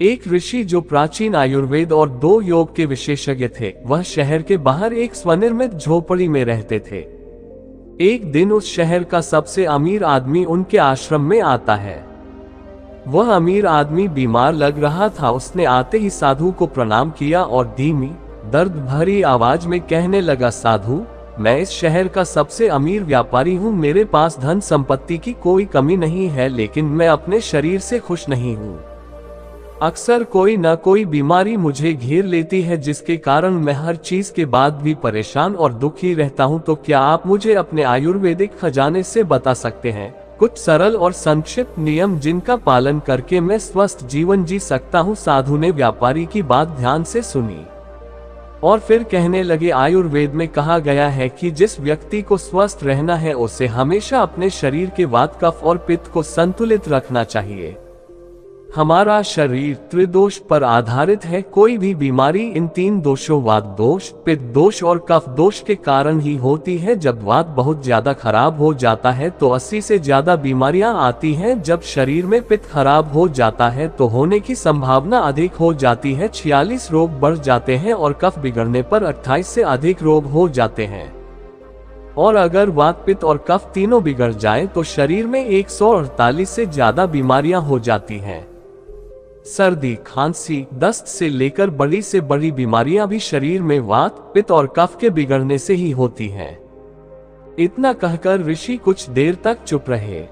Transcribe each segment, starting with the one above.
एक ऋषि जो प्राचीन आयुर्वेद और 2 योग के विशेषज्ञ थे, वह शहर के बाहर एक स्वनिर्मित झोपड़ी में रहते थे। एक दिन उस शहर का सबसे अमीर आदमी उनके आश्रम में आता है। वह अमीर आदमी बीमार लग रहा था। उसने आते ही साधु को प्रणाम किया और धीमी, दर्द भरी आवाज में कहने लगा, साधु, मैं इस शहर का सबसे अमीर व्यापारी हूँ। मेरे पास धन संपत्ति की कोई कमी नहीं है, लेकिन मैं अपने शरीर से खुश नहीं हूँ। अक्सर कोई न कोई बीमारी मुझे घेर लेती है, जिसके कारण मैं हर चीज के बाद भी परेशान और दुखी रहता हूँ। तो क्या आप मुझे अपने आयुर्वेदिक खजाने से बता सकते हैं कुछ सरल और संक्षिप्त नियम जिनका पालन करके मैं स्वस्थ जीवन जी सकता हूँ? साधु ने व्यापारी की बात ध्यान से सुनी और फिर कहने लगे, आयुर्वेद में कहा गया है कि जिस व्यक्ति को स्वस्थ रहना है उसे हमेशा अपने शरीर के वात, कफ और पित्त को संतुलित रखना चाहिए। हमारा शरीर त्रिदोष पर आधारित है। कोई भी बीमारी इन 3 दोषों, वात दोष, पित्त दोष और कफ दोष के कारण ही होती है। जब वात बहुत ज्यादा खराब हो जाता है तो 80 से ज्यादा बीमारियां आती हैं। जब शरीर में पित्त खराब हो जाता है तो होने की संभावना अधिक हो जाती है। 46 रोग बढ़ जाते हैं और कफ बिगड़ने पर 28 से अधिक रोग हो जाते हैं। और अगर वात, पित्त और कफ तीनों बिगड़ जाएं तो शरीर में 148 से ज्यादा बीमारियां हो जाती हैं। सर्दी, खांसी, दस्त से लेकर बड़ी से बड़ी बीमारियां भी शरीर में वात, पित्त और कफ के बिगड़ने से ही होती हैं। इतना कहकर ऋषि कुछ देर तक चुप रहे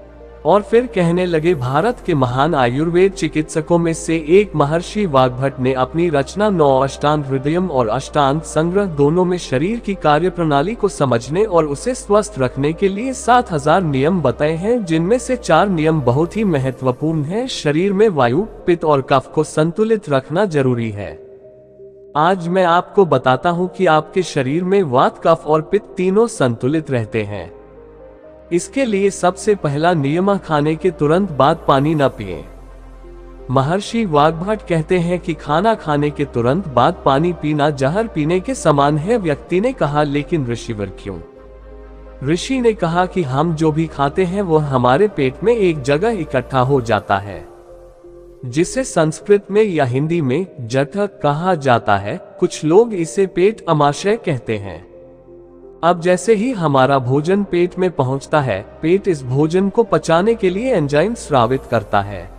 और फिर कहने लगे, भारत के महान आयुर्वेद चिकित्सकों में से एक महर्षि वाग्भट ने अपनी रचना 9 अष्टांग हृदयम और अष्टांग संग्रह दोनों में शरीर की कार्यप्रणाली को समझने और उसे स्वस्थ रखने के लिए 7000 नियम बताए हैं, जिनमें से 4 नियम बहुत ही महत्वपूर्ण हैं। शरीर में वायु, पित्त और कफ को संतुलित रखना जरूरी है। आज मैं आपको बताता हूँ कि आपके शरीर में वात, कफ और पित्त तीनों संतुलित रहते हैं। इसके लिए सबसे पहला नियम, खाने के तुरंत बाद पानी न पिएं। महर्षि वाग्भट कहते हैं कि खाना खाने के तुरंत बाद पानी पीना जहर पीने के समान है। व्यक्ति ने कहा, लेकिन ऋषिवर क्यों? ऋषि ने कहा कि हम जो भी खाते हैं वो हमारे पेट में एक जगह इकट्ठा हो जाता है, जिसे संस्कृत में या हिंदी में जठर कहा जाता है। कुछ लोग इसे पेट अमाशय कहते हैं। अब जैसे ही हमारा भोजन पेट में पहुंचता है, पेट इस भोजन को पचाने के लिए एंजाइम स्रावित करता है,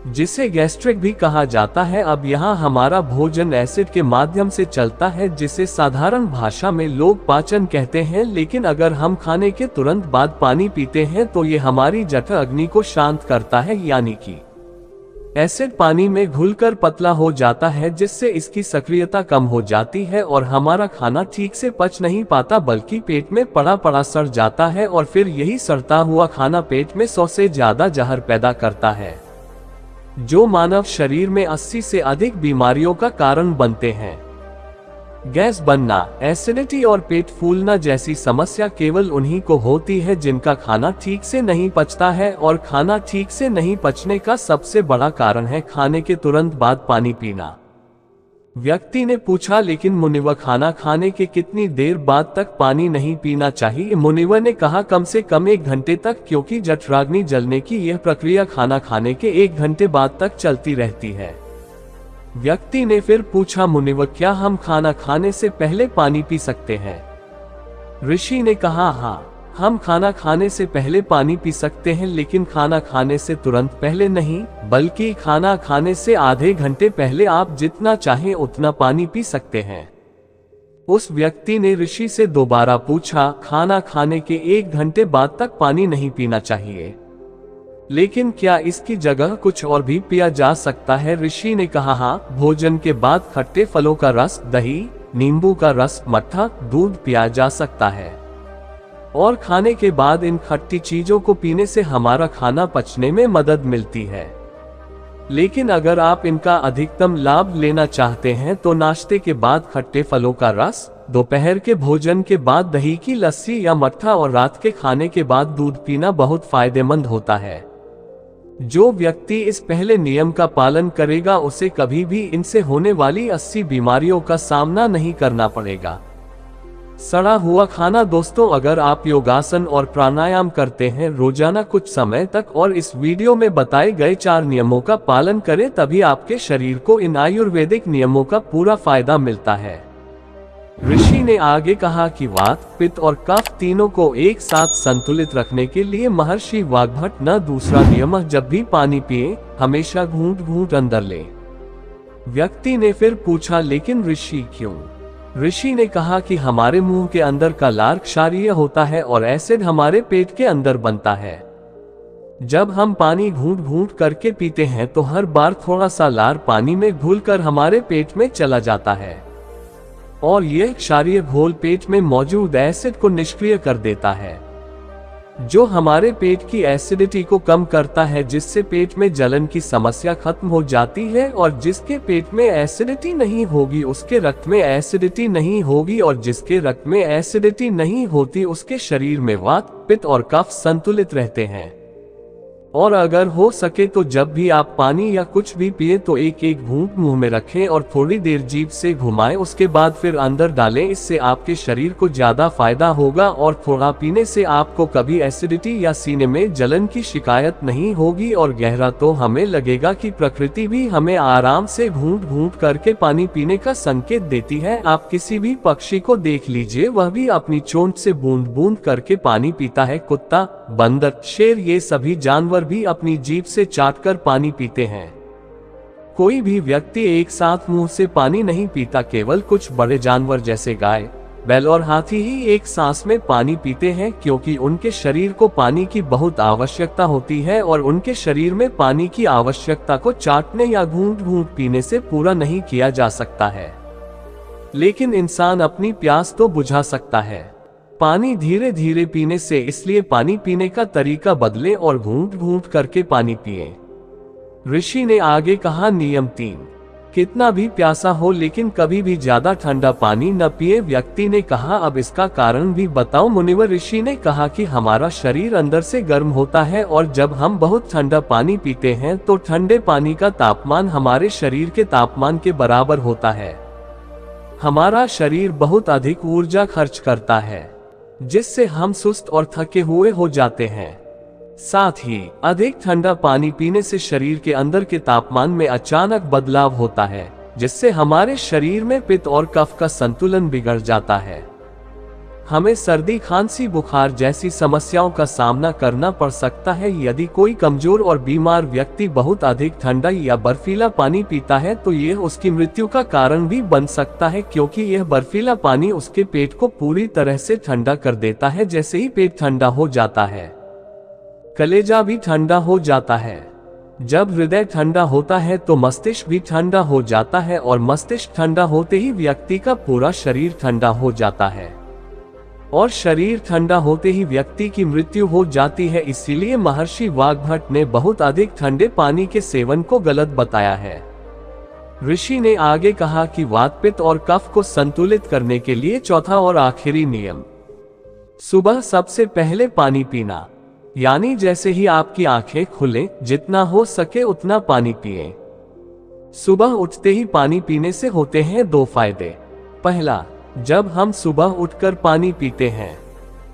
जिसे गैस्ट्रिक भी कहा जाता है। अब यहाँ हमारा भोजन एसिड के माध्यम से चलता है, जिसे साधारण भाषा में लोग पाचन कहते हैं। लेकिन अगर हम खाने के तुरंत बाद पानी पीते हैं तो ये हमारी जठर अग्नि को शांत करता है, यानी कि एसिड पानी में घुलकर पतला हो जाता है, जिससे इसकी सक्रियता कम हो जाती है और हमारा खाना ठीक से पच नहीं पाता, बल्कि पेट में पड़ा पड़ा सड़ जाता है। और फिर यही सड़ता हुआ खाना पेट में 100 से ज्यादा जहर पैदा करता है, जो मानव शरीर में 80 से अधिक बीमारियों का कारण बनते हैं। गैस बनना, एसिडिटी और पेट फूलना जैसी समस्या केवल उन्हीं को होती है जिनका खाना ठीक से नहीं पचता है। और खाना ठीक से नहीं पचने का सबसे बड़ा कारण है खाने के तुरंत बाद पानी पीना। व्यक्ति ने पूछा, लेकिन मुनिवर, खाना खाने के कितनी देर बाद तक पानी नहीं पीना चाहिए? मुनिवर ने कहा, कम से कम 1 घंटे तक, क्योंकि जठराग्नि जलने की यह प्रक्रिया खाना खाने के 1 घंटे बाद तक चलती रहती है। व्यक्ति ने फिर पूछा, मुनिवर, क्या हम खाना खाने से पहले पानी पी सकते हैं? ऋषि ने कहा, हाँ, हम खाना खाने से पहले पानी पी सकते हैं, लेकिन खाना खाने से तुरंत पहले नहीं, बल्कि खाना खाने से आधे घंटे पहले आप जितना चाहें उतना पानी पी सकते हैं। उस व्यक्ति ने ऋषि से दोबारा पूछा, खाना खाने के 1 घंटे बाद तक पानी नहीं पीना चाहिए, लेकिन क्या इसकी जगह कुछ और भी पिया जा सकता है? ऋषि ने कहा, हाँ, भोजन के बाद खट्टे फलों का रस, दही, नींबू का रस, मट्ठा, दूध पिया जा सकता है। और खाने के बाद इन खट्टी चीजों को पीने से हमारा खाना पचने में मदद मिलती है। लेकिन अगर आप इनका अधिकतम लाभ लेना चाहते हैं तो नाश्ते के बाद खट्टे फलों का रस, दोपहर के भोजन के बाद दही की लस्सी या मट्ठा और रात के खाने के बाद दूध पीना बहुत फायदेमंद होता है। जो व्यक्ति इस पहले नियम का पालन करेगा उसे कभी भी इनसे होने वाली 80 बीमारियों का सामना नहीं करना पड़ेगा। सड़ा हुआ खाना। दोस्तों, अगर आप योगासन और प्राणायाम करते हैं रोजाना कुछ समय तक और इस वीडियो में बताए गए 4 नियमों का पालन करें, तभी आपके शरीर को इन आयुर्वेदिक नियमों का पूरा फायदा मिलता है। ऋषि ने आगे कहा कि वात, पित्त और कफ तीनों को एक साथ संतुलित रखने के लिए महर्षि वाग्भट न दूसरा नियम, जब भी पानी पिए हमेशा घूंट घूंट अंदर ले। व्यक्ति ने फिर पूछा, लेकिन ऋषि क्यों? ऋषि ने कहा कि हमारे मुंह के अंदर का लार क्षारीय होता है और एसिड हमारे पेट के अंदर बनता है। जब हम पानी घूंट घूंट करके पीते हैं तो हर बार थोड़ा सा लार पानी में घुलकर हमारे पेट में चला जाता है और यह क्षारीय घोल पेट में मौजूद एसिड को निष्क्रिय कर देता है, जो हमारे पेट की एसिडिटी को कम करता है, जिससे पेट में जलन की समस्या खत्म हो जाती है। और जिसके पेट में एसिडिटी नहीं होगी उसके रक्त में एसिडिटी नहीं होगी, और जिसके रक्त में एसिडिटी नहीं होती उसके शरीर में वात, पित्त और कफ संतुलित रहते हैं। और अगर हो सके तो जब भी आप पानी या कुछ भी पिए तो एक एक घूंट मुंह में रखें और थोड़ी देर जीभ से घुमाएं, उसके बाद फिर अंदर डालें। इससे आपके शरीर को ज्यादा फायदा होगा और थोड़ा पीने से आपको कभी एसिडिटी या सीने में जलन की शिकायत नहीं होगी। और गहरा तो हमें लगेगा कि प्रकृति भी हमें आराम से घूंट घूंट करके पानी पीने का संकेत देती है। आप किसी भी पक्षी को देख लीजिए, वह भी अपनी चोंच से बूंद बूंद करके पानी पीता है। कुत्ता, बंदर, शेर, ये सभी जानवर भी अपनी जीभ से चाटकर पानी पीते हैं। कोई भी व्यक्ति एक साथ मुंह से पानी नहीं पीता। केवल कुछ बड़े जानवर जैसे गाय, बैल और हाथी ही एक सांस में पानी पीते हैं, क्योंकि उनके शरीर को पानी की बहुत आवश्यकता होती है और उनके शरीर में पानी की आवश्यकता को चाटने या घूंट घूंट पीने से पूरा नहीं किया जा सकता है। लेकिन इंसान अपनी प्यास तो बुझा सकता है पानी धीरे धीरे पीने से। इसलिए पानी पीने का तरीका बदलें और घूंट घूंट करके पानी पिएं। ऋषि ने आगे कहा, नियम 3, कितना भी प्यासा हो लेकिन कभी भी ज्यादा ठंडा पानी न पिए। व्यक्ति ने कहा, अब इसका कारण भी बताओ मुनिवर। ऋषि ने कहा कि हमारा शरीर अंदर से गर्म होता है और जब हम बहुत ठंडा पानी पीते हैं तो ठंडे पानी का तापमान हमारे शरीर के तापमान के बराबर होता है। हमारा शरीर बहुत अधिक ऊर्जा खर्च करता है, जिससे हम सुस्त और थके हुए हो जाते हैं। साथ ही अधिक ठंडा पानी पीने से शरीर के अंदर के तापमान में अचानक बदलाव होता है, जिससे हमारे शरीर में पित्त और कफ का संतुलन बिगड़ जाता है। हमें सर्दी, खांसी, बुखार जैसी समस्याओं का सामना करना पड़ सकता है। यदि कोई कमजोर और बीमार व्यक्ति बहुत अधिक ठंडा या बर्फीला पानी पीता है तो यह उसकी मृत्यु का कारण भी बन सकता है, क्योंकि यह बर्फीला पानी उसके पेट को पूरी तरह से ठंडा कर देता है। जैसे ही पेट ठंडा हो जाता है, कलेजा भी ठंडा हो जाता है। जब हृदय ठंडा होता है तो मस्तिष्क भी ठंडा हो जाता है और मस्तिष्क ठंडा होते ही व्यक्ति का पूरा शरीर ठंडा हो जाता है और शरीर ठंडा होते ही व्यक्ति की मृत्यु हो जाती है। इसीलिए महर्षि वाग्भट ने बहुत अधिक ठंडे पानी के सेवन को गलत बताया है। ऋषि ने आगे कहा कि वात, पित्त और कफ को संतुलित करने के लिए चौथा और आखिरी नियम, सुबह सबसे पहले पानी पीना। यानी जैसे ही आपकी आंखें खुलें, जितना हो सके उतना पानी पिएं। सुबह उठते ही पानी पीने से होते हैं 2 फायदे। पहला, जब हम सुबह उठकर पानी पीते हैं,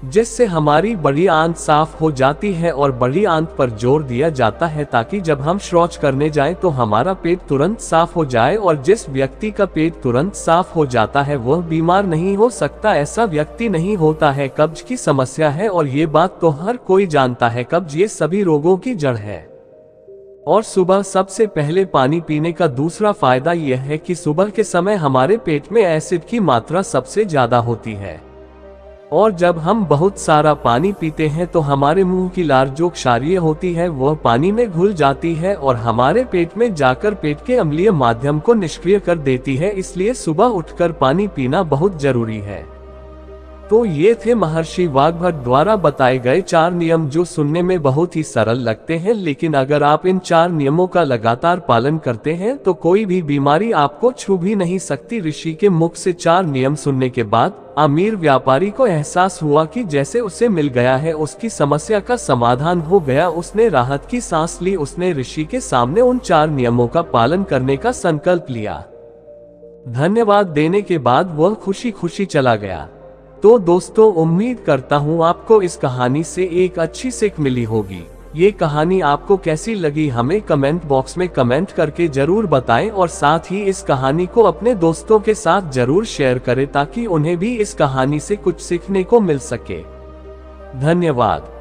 जिससे हमारी बड़ी आंत साफ हो जाती है और बड़ी आंत पर जोर दिया जाता है ताकि जब हम शौच करने जाएं तो हमारा पेट तुरंत साफ हो जाए। और जिस व्यक्ति का पेट तुरंत साफ हो जाता है वह बीमार नहीं हो सकता। ऐसा व्यक्ति नहीं होता है कब्ज की समस्या है, और ये बात तो हर कोई जानता है, कब्ज ये सभी रोगों की जड़ है। और सुबह सबसे पहले पानी पीने का दूसरा फायदा यह है कि सुबह के समय हमारे पेट में एसिड की मात्रा सबसे ज्यादा होती है, और जब हम बहुत सारा पानी पीते हैं तो हमारे मुंह की लार जो क्षारीय होती है वह पानी में घुल जाती है और हमारे पेट में जाकर पेट के अम्लीय माध्यम को निष्क्रिय कर देती है। इसलिए सुबह उठकर पानी पीना बहुत जरूरी है। तो ये थे महर्षि वाग्भट द्वारा बताए गए 4 नियम, जो सुनने में बहुत ही सरल लगते हैं, लेकिन अगर आप इन 4 नियमों का लगातार पालन करते हैं तो कोई भी बीमारी आपको छू भी नहीं सकती। ऋषि के मुख से 4 नियम सुनने के बाद अमीर व्यापारी को एहसास हुआ कि जैसे उसे मिल गया है, उसकी समस्या का समाधान हो गया। उसने राहत की सांस ली। उसने ऋषि के सामने उन 4 नियमों का पालन करने का संकल्प लिया। धन्यवाद देने के बाद वह खुशी खुशी चला गया। तो दोस्तों, उम्मीद करता हूँ आपको इस कहानी से एक अच्छी सीख मिली होगी। ये कहानी आपको कैसी लगी हमें कमेंट बॉक्स में कमेंट करके जरूर बताएं और साथ ही इस कहानी को अपने दोस्तों के साथ जरूर शेयर करें ताकि उन्हें भी इस कहानी से कुछ सीखने को मिल सके। धन्यवाद।